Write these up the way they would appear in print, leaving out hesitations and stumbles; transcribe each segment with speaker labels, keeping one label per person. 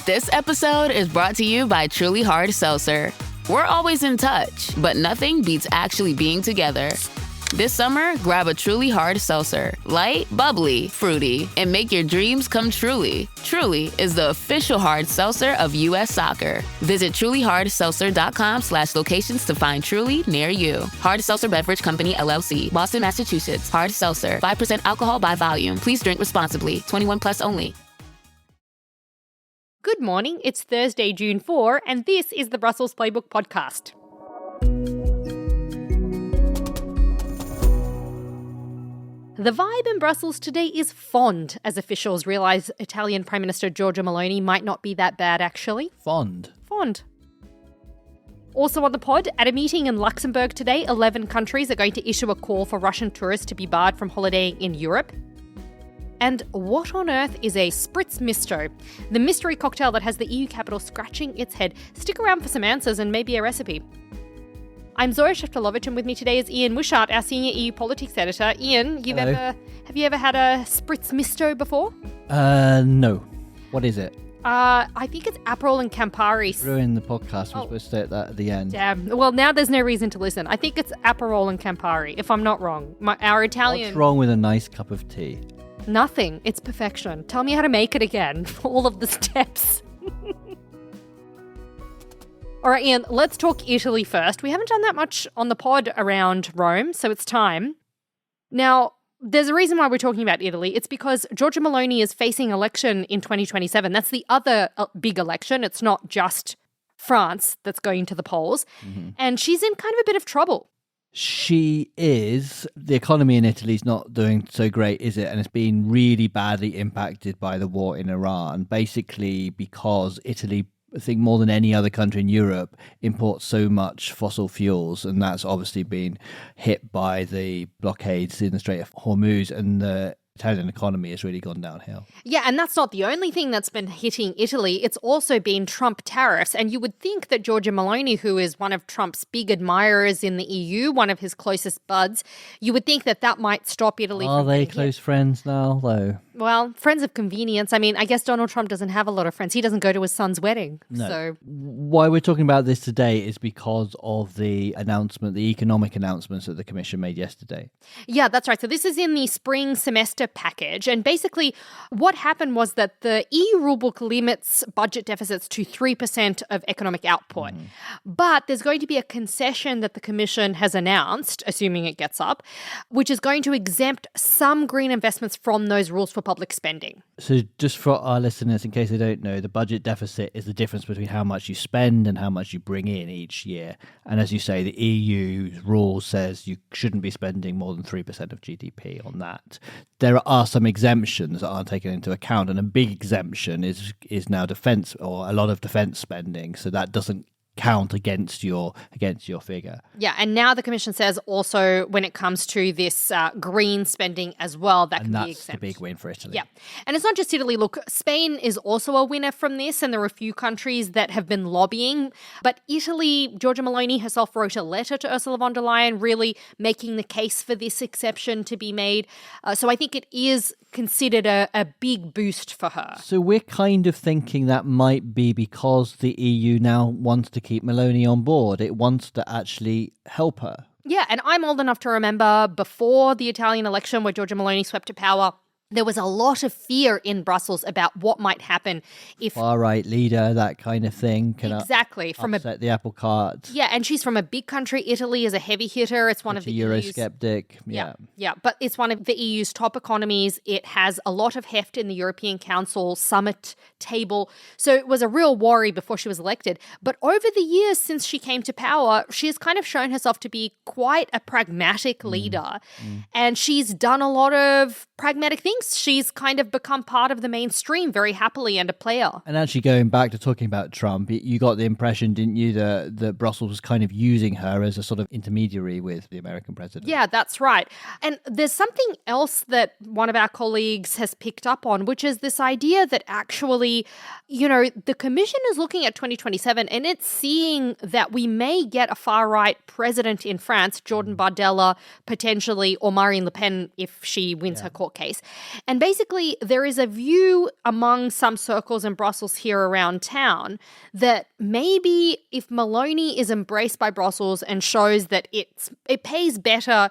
Speaker 1: This episode is brought to you by Truly Hard Seltzer. We're always in touch, but nothing beats actually being together. This summer, grab a Truly Hard Seltzer. Light, bubbly, fruity, and make your dreams come truly. Truly is the official hard seltzer of U.S. Soccer. Visit trulyhardseltzer.com/locations to find Truly near you. Hard Seltzer Beverage Company, LLC, Boston, Massachusetts. Hard Seltzer, 5% alcohol by volume. Please drink responsibly. 21 plus only.
Speaker 2: Good morning, it's Thursday, June 4, and this is the Brussels Playbook podcast. The vibe in Brussels today is fond, as officials realise Italian Prime Minister Giorgia Meloni might not be that bad, actually.
Speaker 3: Fond.
Speaker 2: Also on the pod, at a meeting in Luxembourg today, 11 countries are going to issue a call for Russian tourists to be barred from holidaying in Europe. And what on earth is a Spritz Misto? The mystery cocktail that has the EU capital scratching its head. Stick around for some answers and maybe a recipe. I'm Zoya Sheftalovich, and with me today is Ian Wishart, our senior EU politics editor. Ian, have you ever had a Spritz Misto before?
Speaker 3: No. What is it?
Speaker 2: I think it's Aperol and Campari.
Speaker 3: Ruin the podcast. We're supposed to say that at the end.
Speaker 2: Damn. Well, now there's no reason to listen. I think it's Aperol and Campari, if I'm not wrong. Our Italian...
Speaker 3: What's wrong with a nice cup of tea?
Speaker 2: Nothing. It's perfection. Tell me how to make it again. All of the steps. All right, Ian, let's talk Italy first. We haven't done that much on the pod around Rome, so it's time. Now, there's a reason why we're talking about Italy. It's because Giorgia Meloni is facing election in 2027. That's the other big election. It's not just France that's going to the polls. Mm-hmm. And she's in kind of a bit of trouble.
Speaker 3: She is. The economy in Italy is not doing so great, is it? And it's been really badly impacted by the war in Iran, basically because Italy, I think more than any other country in Europe, imports so much fossil fuels, and that's obviously been hit by the blockades in the Strait of Hormuz, and the Italian economy has really gone downhill.
Speaker 2: Yeah, and that's not the only thing that's been hitting Italy. It's also been Trump tariffs. And you would think that Giorgia Meloni, who is one of Trump's big admirers in the EU, one of his closest buds, you would think that that might stop Italy from
Speaker 3: Are they
Speaker 2: getting
Speaker 3: close friends now, though?
Speaker 2: Well, friends of convenience. I mean, I guess Donald Trump doesn't have a lot of friends. He doesn't go to his son's wedding.
Speaker 3: No.
Speaker 2: So
Speaker 3: why we're talking about this today is because of the announcement, the economic announcements that the Commission made yesterday.
Speaker 2: Yeah, that's right. So this is in the spring semester package. And basically what happened was that the EU rulebook limits budget deficits to 3% of economic output. But there's going to be a concession that the Commission has announced, assuming it gets up, which is going to exempt some green investments from those rules for public spending.
Speaker 3: So just for our listeners, in case they don't know, the budget deficit is the difference between how much you spend and how much you bring in each year. And as you say, the EU rule says you shouldn't be spending more than 3% of GDP on that. There are some exemptions that aren't taken into account, and a big exemption is now defence, or a lot of defence spending. So that doesn't count against your figure.
Speaker 2: Yeah, and now the Commission says also when it comes to this green spending as well, that can be exempt.
Speaker 3: That's the big win for Italy.
Speaker 2: Yeah, and it's not just Italy. Look, Spain is also a winner from this, and there are a few countries that have been lobbying. But Italy, Giorgia Meloni herself wrote a letter to Ursula von der Leyen really making the case for this exception to be made. So I think it is considered a big boost for her.
Speaker 3: So we're kind of thinking that might be because the EU now wants to keep Meloni on board. It wants to actually help her.
Speaker 2: Yeah, and I'm old enough to remember before the Italian election where Giorgia Meloni swept to power, there was a lot of fear in Brussels about what might happen if...
Speaker 3: Far-right leader, that kind of thing.
Speaker 2: Exactly.
Speaker 3: Upset the apple cart.
Speaker 2: Yeah, and she's from a big country. Italy is a heavy hitter. It's one of the
Speaker 3: Eurosceptic.
Speaker 2: Yeah, but it's one of the EU's top economies. It has a lot of heft in the European Council summit table. So it was a real worry before she was elected. But over the years since she came to power, she has kind of shown herself to be quite a pragmatic leader. And she's done a lot of pragmatic things. She's kind of become part of the mainstream very happily and a player.
Speaker 3: And actually going back to talking about Trump, you got the impression, didn't you, that Brussels was kind of using her as a sort of intermediary with the American president?
Speaker 2: Yeah, that's right. And there's something else that one of our colleagues has picked up on, which is this idea that actually, the Commission is looking at 2027 and it's seeing that we may get a far-right president in France, Jordan Bardella, potentially, or Marine Le Pen if she wins her court case. And basically, there is a view among some circles in Brussels here around town that maybe if Meloni is embraced by Brussels and shows that it pays better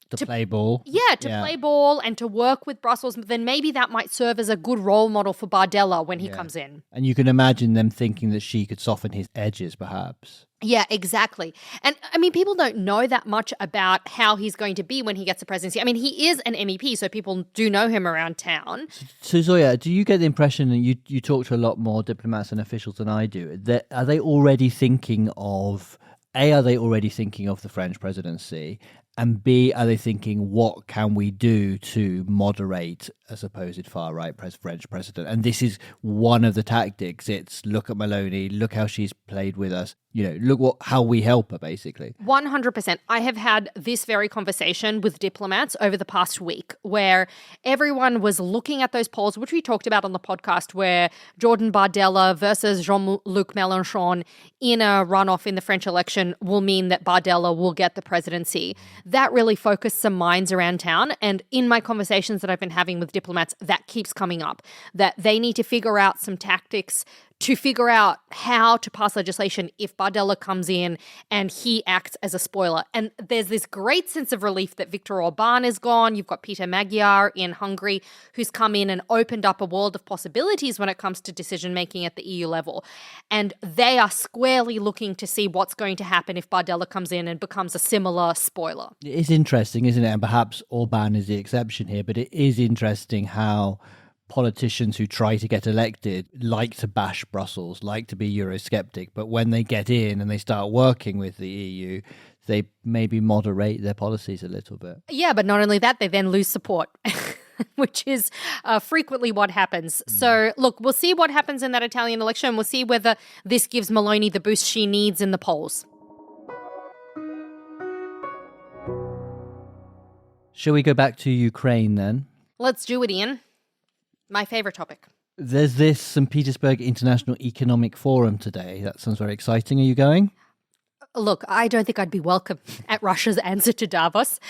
Speaker 3: to play ball.
Speaker 2: Yeah, play ball and to work with Brussels, then maybe that might serve as a good role model for Bardella when he comes in.
Speaker 3: And you can imagine them thinking that she could soften his edges, perhaps.
Speaker 2: Yeah, exactly. And I mean, people don't know that much about how he's going to be when he gets the presidency. I mean, he is an MEP, so people do know him around town.
Speaker 3: So Zoya, do you get the impression, and you talk to a lot more diplomats and officials than I do, that are they already thinking of the French presidency? And B, are they thinking, what can we do to moderate a supposed far-right French president? And this is one of the tactics. It's look at Meloni, look how she's played with us. Look how we help her, basically.
Speaker 2: 100%. I have had this very conversation with diplomats over the past week where everyone was looking at those polls, which we talked about on the podcast, where Jordan Bardella versus Jean-Luc Mélenchon in a runoff in the French election will mean that Bardella will get the presidency. That really focused some minds around town. And in my conversations that I've been having with diplomats, that keeps coming up, that they need to figure out some tactics to figure out how to pass legislation if Bardella comes in and he acts as a spoiler. And there's this great sense of relief that Viktor Orban is gone. You've got Peter Magyar in Hungary, who's come in and opened up a world of possibilities when it comes to decision-making at the EU level. And they are squarely looking to see what's going to happen if Bardella comes in and becomes a similar spoiler.
Speaker 3: It's interesting, isn't it? And perhaps Orban is the exception here, but it is interesting how politicians who try to get elected like to bash Brussels, like to be Eurosceptic, but when they get in and they start working with the EU, they maybe moderate their policies a little bit.
Speaker 2: Yeah, but not only that, they then lose support, which is frequently what happens. So, look, we'll see what happens in that Italian election. We'll see whether this gives Meloni the boost she needs in the polls.
Speaker 3: Shall we go back to Ukraine then?
Speaker 2: Let's do it, Ian. My favorite topic.
Speaker 3: There's this St. Petersburg International Economic Forum today. That sounds very exciting. Are you going?
Speaker 2: Look, I don't think I'd be welcome at Russia's answer to Davos.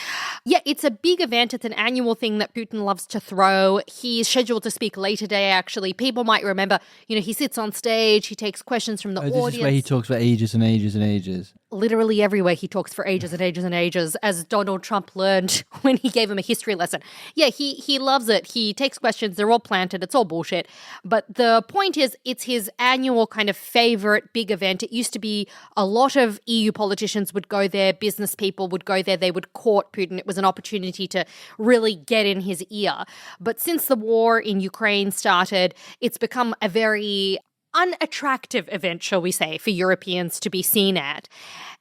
Speaker 2: Yeah, it's a big event. It's an annual thing that Putin loves to throw. He's scheduled to speak later today, actually. People might remember, he sits on stage, he takes questions from the audience.
Speaker 3: This is where he talks for ages and ages and ages.
Speaker 2: Literally everywhere he talks for ages and ages and ages, as Donald Trump learned when he gave him a history lesson. Yeah, he loves it. He takes questions. They're all planted. It's all bullshit. But the point is, it's his annual kind of favorite big event. It used to be a lot of EU politicians would go there, business people would go there, they would court Putin. It was an opportunity to really get in his ear. But since the war in Ukraine started, it's become a very unattractive event, shall we say, for Europeans to be seen at.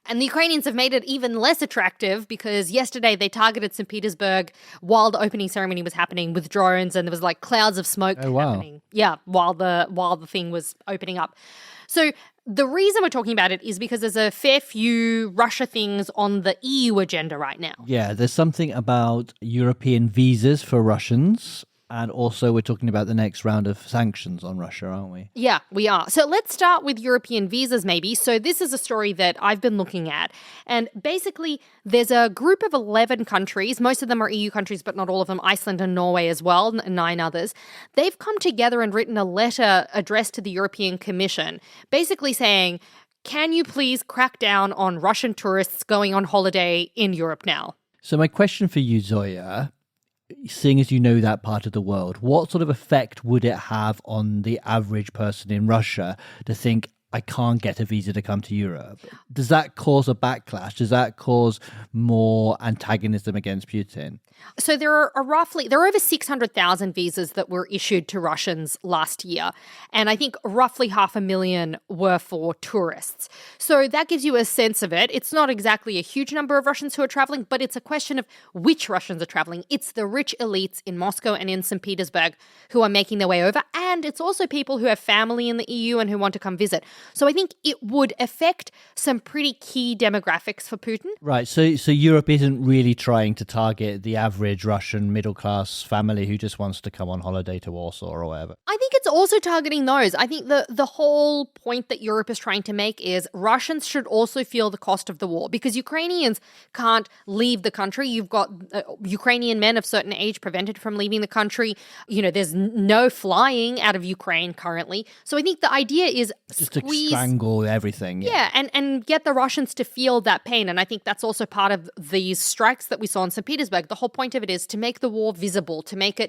Speaker 2: And the Ukrainians have made it even less attractive because yesterday they targeted St. Petersburg while the opening ceremony was happening with drones, and there was like clouds of smoke happening. Yeah, while the thing was opening up. So the reason we're talking about it is because there's a fair few Russia things on the EU agenda right now.
Speaker 3: Yeah, there's something about European visas for Russians. And also we're talking about the next round of sanctions on Russia, aren't we?
Speaker 2: Yeah, we are. So let's start with European visas maybe. So this is a story that I've been looking at. And basically there's a group of 11 countries. Most of them are EU countries, but not all of them. Iceland and Norway as well, and 9 others. They've come together and written a letter addressed to the European Commission, basically saying, can you please crack down on Russian tourists going on holiday in Europe now?
Speaker 3: So my question for you, Zoya, seeing as you know that part of the world, what sort of effect would it have on the average person in Russia to think, I can't get a visa to come to Europe? Does that cause a backlash? Does that cause more antagonism against Putin?
Speaker 2: So there are over 600,000 visas that were issued to Russians last year. And I think roughly 500,000 were for tourists. So that gives you a sense of it. It's not exactly a huge number of Russians who are traveling, but it's a question of which Russians are traveling. It's the rich elites in Moscow and in St. Petersburg who are making their way over. And it's also people who have family in the EU and who want to come visit. So I think it would affect some pretty key demographics for Putin.
Speaker 3: Right. So Europe isn't really trying to target the average Russian middle-class family who just wants to come on holiday to Warsaw or whatever.
Speaker 2: I think it's it's also targeting those. I think the whole point that Europe is trying to make is Russians should also feel the cost of the war, because Ukrainians can't leave the country. You've got Ukrainian men of certain age prevented from leaving the country. There's no flying out of Ukraine currently. So I think the idea is
Speaker 3: just to strangle everything.
Speaker 2: Yeah, and get the Russians to feel that pain. And I think that's also part of these strikes that we saw in St. Petersburg. The whole point of it is to make the war visible, to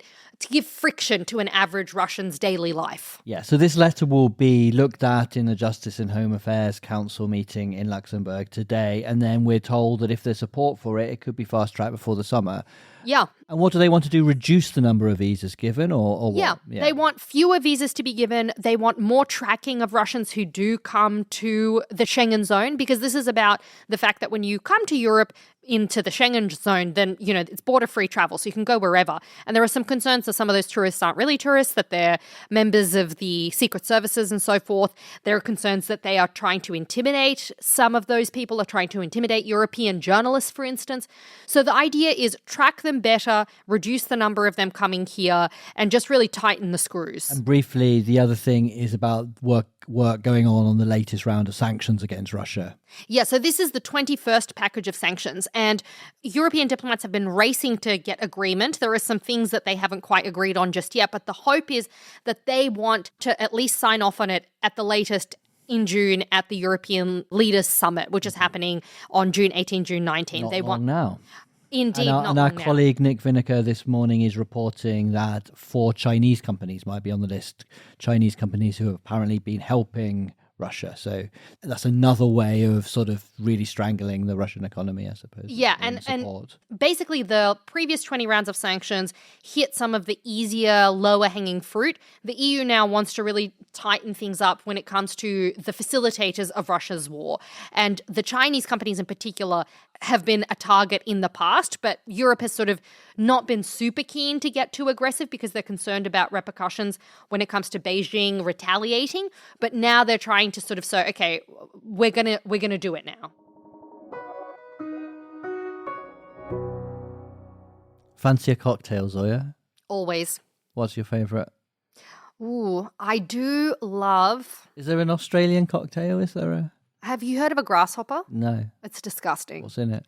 Speaker 2: give friction to an average Russian's daily life.
Speaker 3: Yeah, so this letter will be looked at in the Justice and Home Affairs Council meeting in Luxembourg today, and then we're told that if there's support for it, it could be fast-tracked before the summer.
Speaker 2: Yeah.
Speaker 3: And what do they want to do? Reduce the number of visas given or what?
Speaker 2: Yeah, they want fewer visas to be given. They want more tracking of Russians who do come to the Schengen zone, because this is about the fact that when you come to Europe into the Schengen zone, then, it's border-free travel, so you can go wherever. And there are some concerns that some of those tourists aren't really tourists, that they're members of the secret services and so forth. There are concerns that they are trying to intimidate. Some of those people are trying to intimidate European journalists, for instance. So the idea is track them better, reduce the number of them coming here, and just really tighten the screws.
Speaker 3: And briefly, the other thing is about work going on the latest round of sanctions against Russia.
Speaker 2: Yeah, so this is the 21st package of sanctions, and European diplomats have been racing to get agreement. There are some things that they haven't quite agreed on just yet, but the hope is that they want to at least sign off on it at the latest in June at the European Leaders Summit, which is happening on June 18, June 19.
Speaker 3: Not long now.
Speaker 2: Indeed,
Speaker 3: and our colleague Nick Vineker this morning is reporting that 4 Chinese companies might be on the list. Chinese companies who have apparently been helping Russia. So that's another way of sort of really strangling the Russian economy, I suppose.
Speaker 2: Yeah, and basically the previous 20 rounds of sanctions hit some of the easier, lower-hanging fruit. The EU now wants to really tighten things up when it comes to the facilitators of Russia's war. And the Chinese companies in particular have been a target in the past, but Europe has sort of not been super keen to get too aggressive because they're concerned about repercussions when it comes to Beijing retaliating. But now they're trying to sort of say, okay, we're gonna do it now.
Speaker 3: Fancy a cocktail, Zoya?
Speaker 2: Always.
Speaker 3: What's your favourite?
Speaker 2: Ooh, I do love...
Speaker 3: Is there an Australian cocktail?
Speaker 2: Have you heard of a grasshopper?
Speaker 3: No.
Speaker 2: It's disgusting.
Speaker 3: What's in it?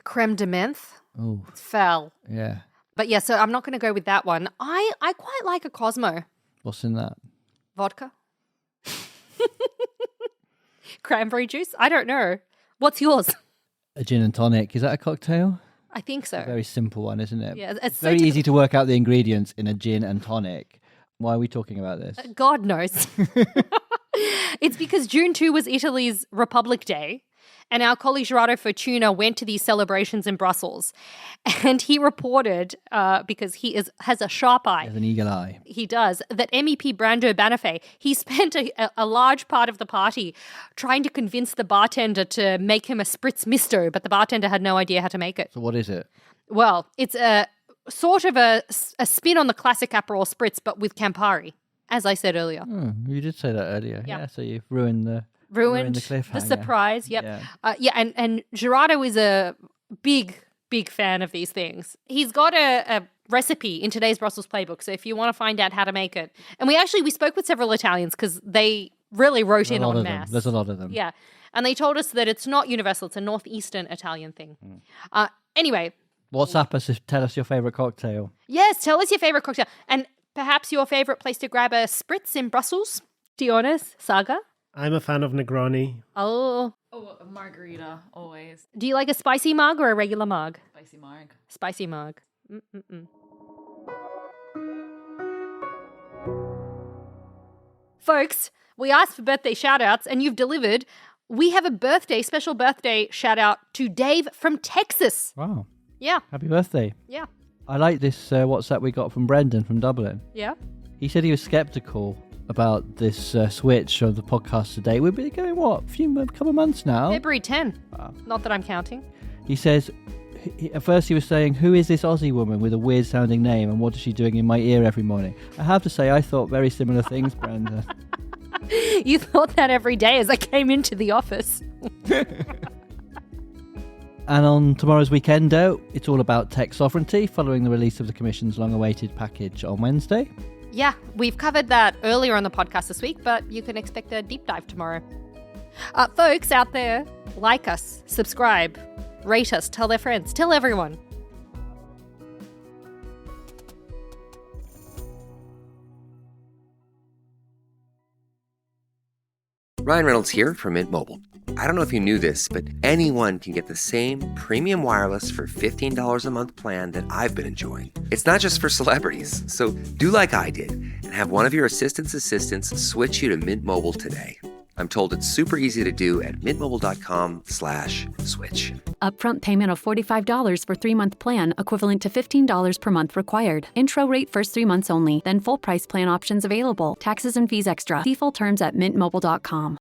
Speaker 2: Creme de menthe.
Speaker 3: Oh.
Speaker 2: It's foul.
Speaker 3: Yeah.
Speaker 2: But yeah, so I'm not going to go with that one. I quite like a Cosmo.
Speaker 3: What's in that?
Speaker 2: Vodka. Cranberry juice? I don't know. What's yours?
Speaker 3: A gin and tonic. Is that a cocktail?
Speaker 2: I think so.
Speaker 3: A very simple one, isn't it?
Speaker 2: Yeah, it's
Speaker 3: very easy to work out the ingredients in a gin and tonic. Why are we talking about this?
Speaker 2: God knows. It's because June 2 was Italy's Republic Day, and our colleague Gerardo Fortuna went to these celebrations in Brussels, and he reported, because he has a sharp eye.
Speaker 3: He has an eagle eye.
Speaker 2: He does, that MEP Brando Banifay, he spent a large part of the party trying to convince the bartender to make him a Spritz Misto, but the bartender had no idea how to make it.
Speaker 3: So what is it?
Speaker 2: Well, it's a sort of a spin on the classic Aperol Spritz, but with Campari, as I said earlier.
Speaker 3: You did say that earlier.
Speaker 2: Yep.
Speaker 3: Yeah, so you've ruined the cliffhanger.
Speaker 2: The surprise. Yep.
Speaker 3: Yeah.
Speaker 2: And Gerardo is a big fan of these things. He's got a recipe in today's Brussels playbook, so if you want to find out how to make it. And we spoke with several Italians because they really wrote in en masse.
Speaker 3: There's a lot of them.
Speaker 2: Yeah. And they told us that it's not universal. It's a northeastern Italian thing. Anyway.
Speaker 3: WhatsApp us, tell us your favourite cocktail.
Speaker 2: Yes, tell us your favourite cocktail. And perhaps your favourite place to grab a Spritz in Brussels. Dionis, Saga?
Speaker 4: I'm a fan of Negroni.
Speaker 2: Oh,
Speaker 5: a margarita, always.
Speaker 2: do you like a spicy mug or a regular mug?
Speaker 5: Spicy marg.
Speaker 2: Spicy mug. Mm-mm-mm. Folks, we asked for birthday shout-outs and you've delivered. We have a special birthday shout-out to Dave from Texas.
Speaker 3: Wow.
Speaker 2: Yeah.
Speaker 3: Happy birthday.
Speaker 2: Yeah.
Speaker 3: I like this WhatsApp we got from Brendan from Dublin.
Speaker 2: Yeah.
Speaker 3: He said he was sceptical about this switch of the podcast today. We've been going, a couple of months now?
Speaker 2: February 10.
Speaker 3: Wow.
Speaker 2: Not that I'm counting.
Speaker 3: He says, at first he was saying, who is this Aussie woman with a weird sounding name and what is she doing in my ear every morning? I have to say, I thought very similar things, Brendan.
Speaker 2: You thought that every day as I came into the office.
Speaker 3: And on tomorrow's Weekendo, it's all about tech sovereignty following the release of the Commission's long-awaited package on Wednesday.
Speaker 2: Yeah, we've covered that earlier on the podcast this week, but you can expect a deep dive tomorrow. Folks out there, like us, subscribe, rate us, tell their friends, tell everyone.
Speaker 6: Ryan Reynolds here from Mint Mobile. I don't know if you knew this, but anyone can get the same premium wireless for $15 a month plan that I've been enjoying. It's not just for celebrities. So do like I did and have one of your assistants switch you to Mint Mobile today. I'm told it's super easy to do at mintmobile.com/switch.
Speaker 7: Upfront payment of $45 for 3-month plan, equivalent to $15 per month required. Intro rate first 3 months only, then full price plan options available. Taxes and fees extra. See full terms at mintmobile.com.